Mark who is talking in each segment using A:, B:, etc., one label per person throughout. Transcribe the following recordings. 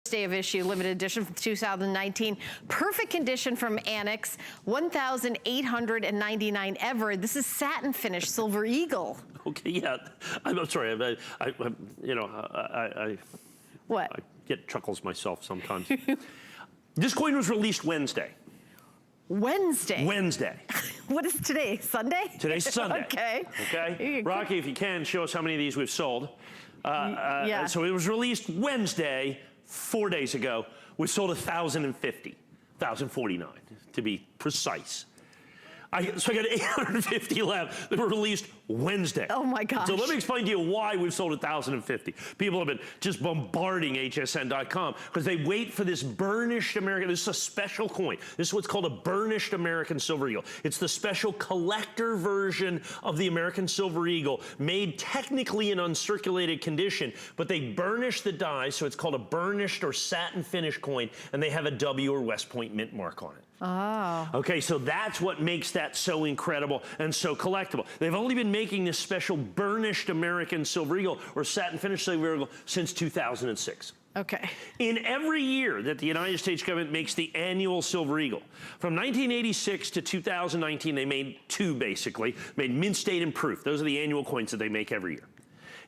A: Day of issue, limited edition from 2019. Perfect condition from ANACS, 1,899 ever. This is satin finish, Silver Eagle.
B: Okay, yeah. I'm sorry.
A: What?
B: I get chuckles myself sometimes. This coin was released Wednesday.
A: Wednesday?
B: Wednesday.
A: What is today? Sunday?
B: Today's Sunday.
A: Okay.
B: Okay. Rocky, if you can, show us how many of these we've sold.
A: Yeah.
B: So it was released Wednesday, 4 days ago. We sold 1,050, 1,049 to be precise. So I got 850 left that were released Wednesday.
A: Oh my gosh.
B: So let me explain to you why we've sold 1,050. People have been just bombarding hsn.com because they wait for this burnished American, this is a special coin. This is what's called a burnished American Silver Eagle. It's the special collector version of the American Silver Eagle, made technically in uncirculated condition, but they burnish the die, so it's called a burnished or satin finish coin, and they have a W or West Point mint mark on it.
A: Oh.
B: Okay, so that's what makes that so incredible and so collectible. They've only been making this special burnished American Silver Eagle or satin finish Silver Eagle since 2006.
A: Okay.
B: In every year that the United States government makes the annual Silver Eagle, from 1986 to 2019, they made two basically, made mint state and proof. Those are the annual coins that they make every year.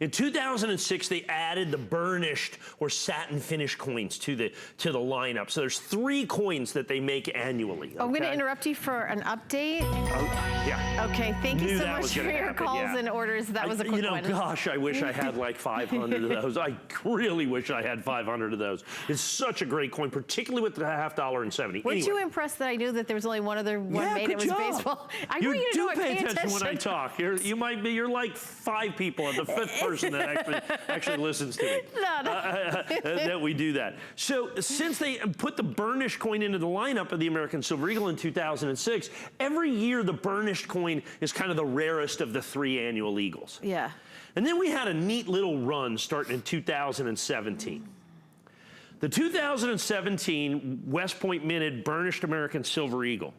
B: In 2006, they added the burnished or satin finish coins to the lineup. So there's 3 coins that they make annually. Okay?
A: I'm going to interrupt you for an update.
B: Oh, yeah.
A: Okay, thank you so much for your calls and orders. That was a quick one.
B: Gosh, I wish I had like 500 of those. I really wish I had 500 of those. It's such a great coin, particularly with the $1.70.
A: Weren't you impressed that I knew that there was only one other one made? It was baseball. I
B: you
A: want you to
B: do
A: know
B: pay attention when I talk. You're like 5 people at the 5th person that actually listens to me. That we do that. So since they put the burnished coin into the lineup of the American Silver Eagle in 2006, every year the burnished coin is kind of the rarest of the 3 annual Eagles.
A: Yeah. And
B: then we had a neat little run starting in 2017. The 2017 West Point minted burnished American Silver Eagle,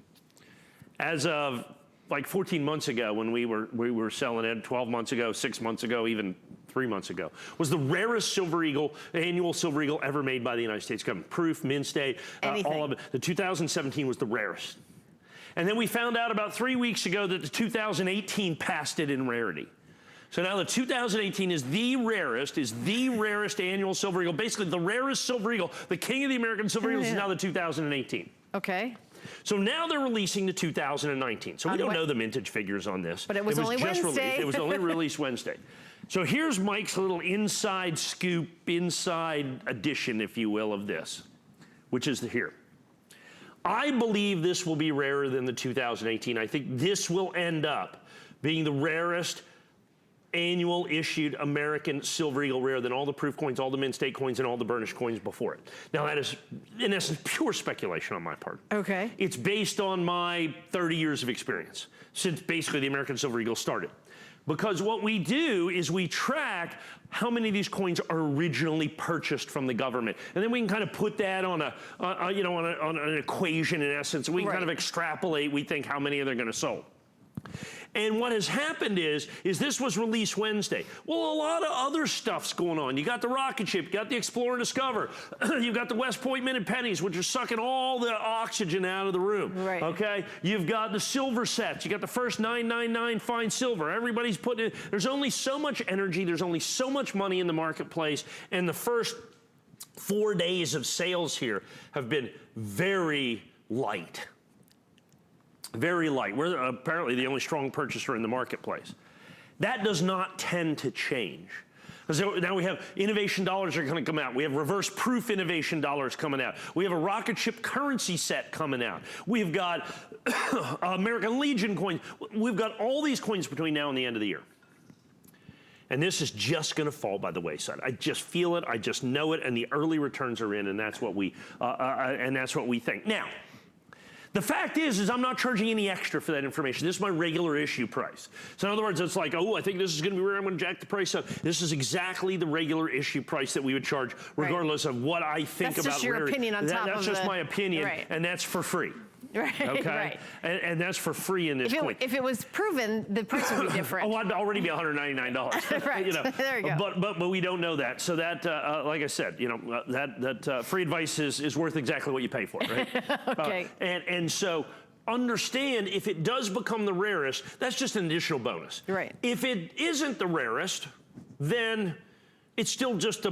B: as of like 14 months ago when we were selling it, 12 months ago, 6 months ago, even 3 months ago, was the rarest Silver Eagle, annual Silver Eagle ever made by the United States government. Proof, mint state, all of it. The 2017 was the rarest. And then we found out about 3 weeks ago that the 2018 passed it in rarity. So now the 2018 is the rarest annual Silver Eagle. Basically the rarest Silver Eagle, the king of the American Silver Eagles is now the 2018.
A: Okay.
B: So now they're releasing the 2019. So we don't know the mintage figures on this.
A: But it was only Wednesday.
B: It was only released Wednesday. So here's Mike's little inside scoop, inside edition, if you will, of this, which is here. I believe this will be rarer than the 2018. I think this will end up being the rarest annual issued American Silver Eagle, rarer than all the proof coins, all the mint state coins, and all the burnished coins before it. Now that is, in essence, pure speculation on my part.
A: Okay.
B: It's based on my 30 years of experience since basically the American Silver Eagle started. Because what we do is we track how many of these coins are originally purchased from the government. And then we can kind of put that on an equation in essence. And we can kind of extrapolate, we think, how many are they going to sell. And what has happened is this was released Wednesday. Well, a lot of other stuff's going on. You got the rocket ship, you got the Explorer and Discover, you've got the West Point minted pennies, which are sucking all the oxygen out of the room.
A: Right.
B: Okay? You've got the silver sets. You got the first 999 fine silver. Everybody's putting in. There's only so much energy. There's only so much money in the marketplace. And the first 4 days of sales here have been very light. Very light. We're apparently the only strong purchaser in the marketplace. That does not tend to change. So now we have innovation dollars are going to come out. We have reverse proof innovation dollars coming out. We have a rocket ship currency set coming out. We've got American Legion coins. We've got all these coins between now and the end of the year. And this is just going to fall by the wayside. I just feel it. I just know it. And the early returns are in, and that's what we think. Now, the fact is I'm not charging any extra for that information. This is my regular issue price. So in other words, it's like, oh, I think this is going to be rare. I'm going to jack the price up. This is exactly the regular issue price that we would charge, regardless of what I think about rarity.
A: That's just your opinion on top of it.
B: That's just my opinion, and that's for free.
A: Right,
B: okay?
A: right.
B: And that's for free in this coin.
A: If it was proven, the price would be different.
B: Oh, it'd already be $199.
A: Right,
B: you know?
A: there you go.
B: But we don't know that. So that, like I said, you know, that free advice is worth exactly what you pay for, right?
A: Okay.
B: And so understand, if it does become the rarest, that's just an additional bonus.
A: Right.
B: If it isn't the rarest, then it's still just the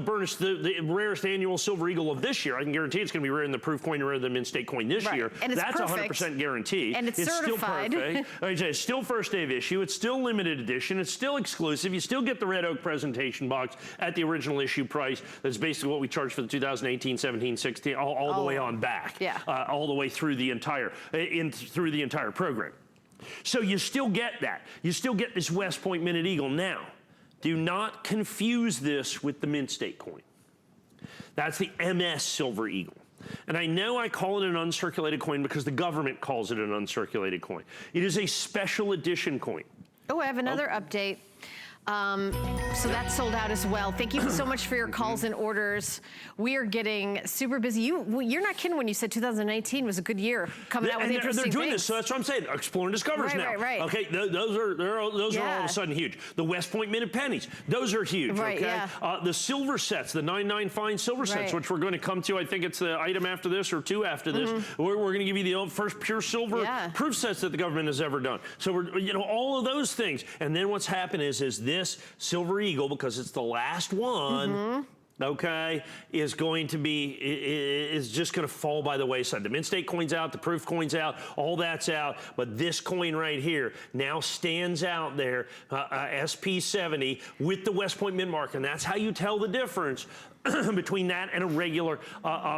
B: rarest annual silver eagle of this year. I can guarantee it's going to be rare in the proof coin rather than mint state coin this year.
A: And it's
B: that's
A: perfect.
B: 100% guarantee.
A: And it's certified.
B: Still perfect. Like I said, it's still first day of issue. It's still limited edition. It's still exclusive. You still get the red oak presentation box at the original issue price. That's basically what we charged for the 2018, 17, 16, all the way on back.
A: Yeah.
B: All the way through the entire program. So you still get that. You still get this West Point minted eagle. Now, do not confuse this with the mint state coin. That's the MS Silver Eagle. And I know I call it an uncirculated coin because the government calls it an uncirculated coin. It is a special edition coin.
A: Oh, I have another update. So that's sold out as well. Thank you so much for your calls and orders. We are getting super busy. You're not kidding when you said 2019 was a good year, coming out with interesting things.
B: They're doing this, so that's what I'm saying. Explore and discovers now.
A: Right.
B: Okay, those are all of a sudden huge. The West Point minted pennies, those are huge.
A: Right,
B: okay,
A: yeah.
B: The silver sets, the 99 fine silver sets, which we're going to come to. I think it's the item after this or two after this. We're going to give you the first pure silver proof sets that the government has ever done. So we're, all of those things. And then what's happened is this Silver Eagle, because it's the last one, okay, is just going to fall by the wayside. The mint state coin's out, the proof coin's out, all that's out, but this coin right here now stands out there, SP70 with the West Point mint mark, and that's how you tell the difference between that and a regular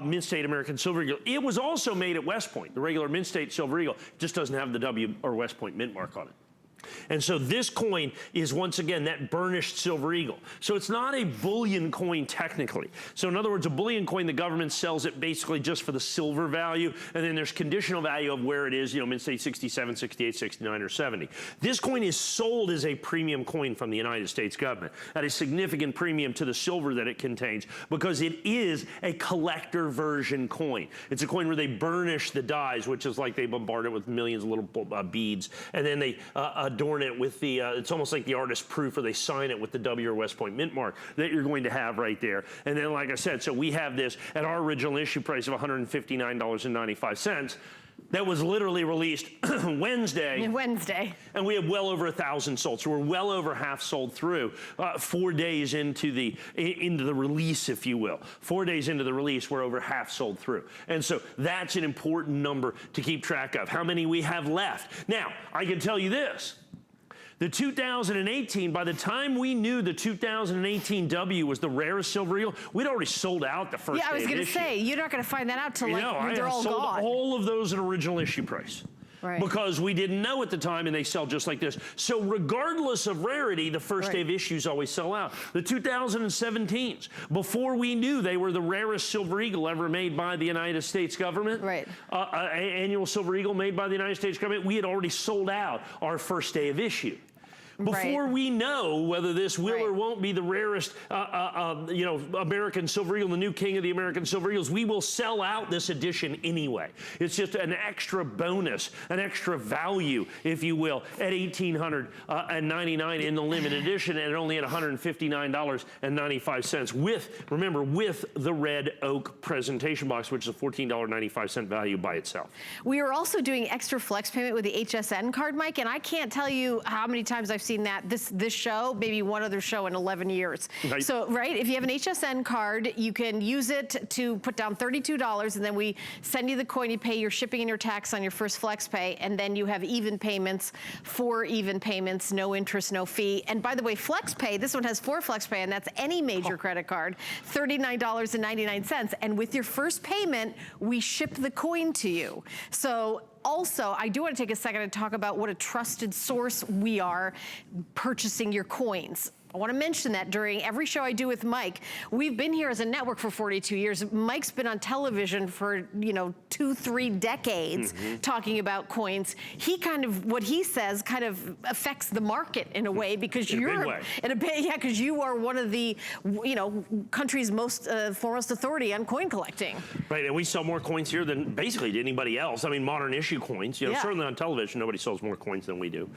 B: mint state American Silver Eagle. It was also made at West Point, the regular mint state Silver Eagle, just doesn't have the W or West Point mint mark on it. And so this coin is, once again, that burnished silver eagle. So it's not a bullion coin technically. So in other words, a bullion coin, the government sells it basically just for the silver value, and then there's conditional value of where it is, mint state 67, 68, 69, or 70. This coin is sold as a premium coin from the United States government at a significant premium to the silver that it contains, because it is a collector version coin. It's a coin where they burnish the dies, which is like they bombard it with millions of little beads, and then they adorn it with the, it's almost like the artist proof, or they sign it with the W or West Point mint mark that you're going to have right there. And then, like I said, so we have this at our original issue price of $159.95. That was literally released Wednesday. And we have well over 1,000 sold. So we're well over half sold through 4 days into the release, if you will. 4 days into the release, we're over half sold through. And so that's an important number to keep track of, how many we have left. Now, I can tell you this. The 2018, by the time we knew the 2018 W was the rarest silver eagle, we'd already sold out the first day of issue.
A: Yeah, I was going to say, you're not going to find that out till they're all gone.
B: I sold all of those at original issue price.
A: Right.
B: Because we didn't know at the time, and they sell just like this. So regardless of rarity, the first day of issues always sell out. The 2017s, before we knew they were the rarest silver eagle ever made by the United States government, annual silver eagle made by the United States government, we had already sold out our first day of issue. Before we know whether this will or won't be the rarest, American Silver Eagle, the new king of the American Silver Eagles, we will sell out this edition anyway. It's just an extra bonus, an extra value, if you will, at $1,899 in the limited edition, and only at $159.95 with the red oak presentation box, which is a $14.95 value by itself.
A: We are also doing extra flex payment with the HSN card, Mike, and I can't tell you how many times I've seen that this show, maybe one other show in 11 years. So, if you have an HSN card, you can use it to put down $32, and then we send you the coin, you pay your shipping and your tax on your first flex pay, and then you have even payments, 4 even payments, no interest, no fee. And by the way, flex pay, this one has 4 flex pay, and that's any major credit card, $39.99. And with your first payment, we ship the coin to you. So also, I do want to take a second and talk about what a trusted source we are purchasing your coins. I want to mention that during every show I do with Mike. We've been here as a network for 42 years. Mike's been on television for, 2-3 decades talking about coins. He what he says kind of affects the market in a way because because you are one of the, country's most foremost authority on coin collecting.
B: Right, and we sell more coins here than basically anybody else. I mean, modern issue coins, certainly on television, nobody sells more coins than we do,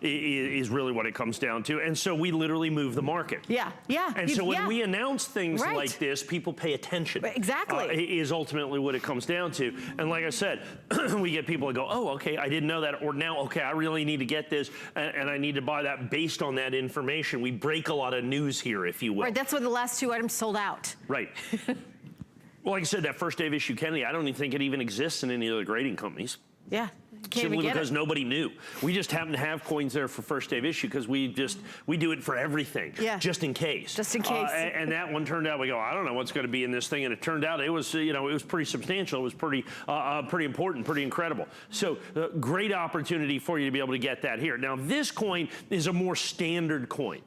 B: is really what it comes down to. And so we literally move the market.
A: Yeah.
B: And so when we announce things like this, people pay attention.
A: Exactly.
B: Is ultimately what it comes down to. And like I said, we get people that go, oh, okay, I didn't know that, or now, okay, I really need to get this, and I need to buy that based on that information. We break a lot of news here, if you will.
A: Right, that's why the last 2 items sold out.
B: Right. Well, like I said, that first day of issue Kennedy, I don't even think it even exists in any other grading companies.
A: Yeah.
B: Simply because nobody knew. We just happen to have coins there for first day of issue because we do it for everything, just in case.
A: Just in case.
B: And that one turned out, we go, I don't know what's going to be in this thing, and it turned out it was, it was pretty substantial. It was pretty important, pretty incredible. So great opportunity for you to be able to get that here. Now this coin is a more standard coin.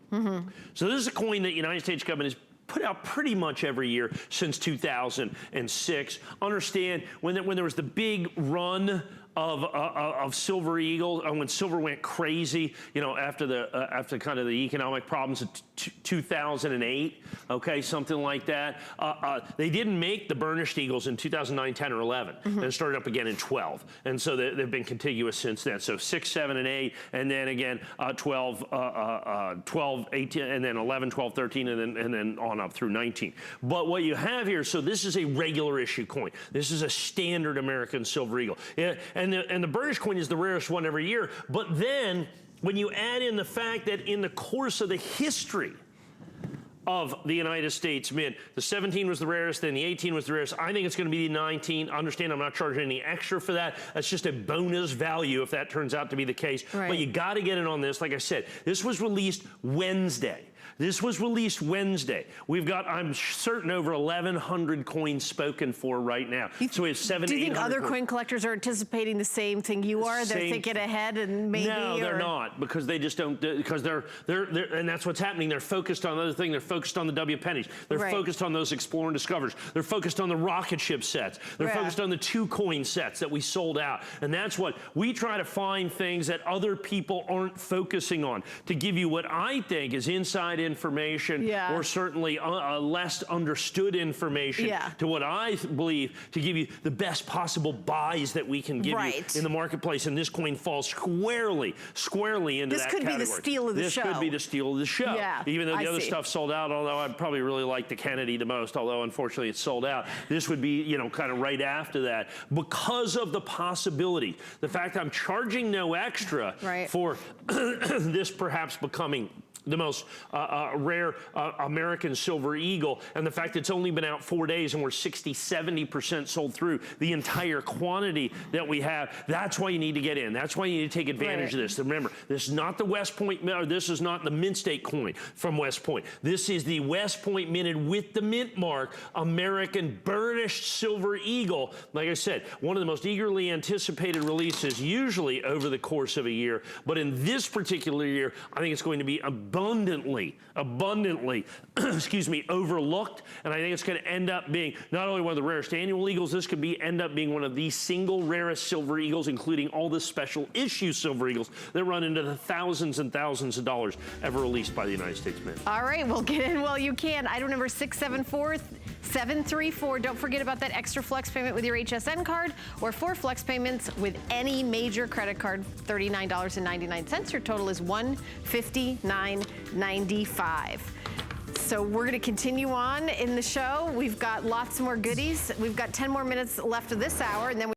B: So this is a coin that the United States government has put out pretty much every year since 2006. Understand when there was the big run of Silver Eagle, when silver went crazy, after kind of the economic problems of 2008, okay, something like that. They didn't make the burnished eagles in 2009, 10, or 11. Then it started up again in 12, and so they've been contiguous since then. So 6, 7, and 8, and then again 12, 18, and then 11, 12, 13, and then on up through 19. But what you have here, so this is a regular issue coin. This is a standard American Silver Eagle. And the burnished coin is the rarest one every year. But then, when you add in the fact that in the course of the history of the United States Mint, the 17 was the rarest, then the 18 was the rarest. I think it's going to be the 19. Understand, I'm not charging any extra for that. That's just a bonus value if that turns out to be the case.
A: Right.
B: But you got to get in on this. Like I said, this was released Wednesday. This was released Wednesday. We've got, I'm certain, over 1,100 coins spoken for right now. So we have 700,
A: Do you think other
B: coins.
A: Coin collectors are anticipating the same thing you are? They're thinking ahead and maybe?
B: No, they're not, because they just don't, because they're and that's what's happening. They're focused on other things. They're focused on the W pennies. They're focused on those Explore and Discovers. They're focused on the rocket ship sets. They're focused on the 2 coin sets that we sold out. And that's what we try to find, things that other people aren't focusing on, to give you what I think is inside information, or certainly less understood information, to what I believe to give you the best possible buys that we can give you in the marketplace. And this coin falls squarely into that category. This could be the steal of the show. This could be the steal of the show. Even though the other stuff sold out, although I probably really like the Kennedy the most, although unfortunately it's sold out. This would be, kind of right after that, because of the possibility, the fact I'm charging no extra for this perhaps becoming the most rare American Silver Eagle, and the fact it's only been out 4 days and we're 60–70% sold through the entire quantity that we have. That's why you need to get in. That's why you need to take advantage of this. Remember, this is not the West Point, or this is not the Mint State coin from West Point. This is the West Point minted with the mint mark American burnished Silver Eagle. Like I said, one of the most eagerly anticipated releases, usually over the course of a year, but in this particular year, I think it's going to be abundantly, excuse me, overlooked, and I think it's going to end up being not only one of the rarest annual eagles, this could end up being one of the single rarest Silver Eagles, including all the special issue Silver Eagles that run into the thousands and thousands of dollars ever released by the United States Mint.
A: All right, well, get in while you can. Item number 674-734. Don't forget about that extra flex payment with your HSN card, or 4 flex payments with any major credit card, $39.99. Your total is $159.95. So we're going to continue on in the show. We've got lots more goodies. We've got 10 more minutes left of this hour, and then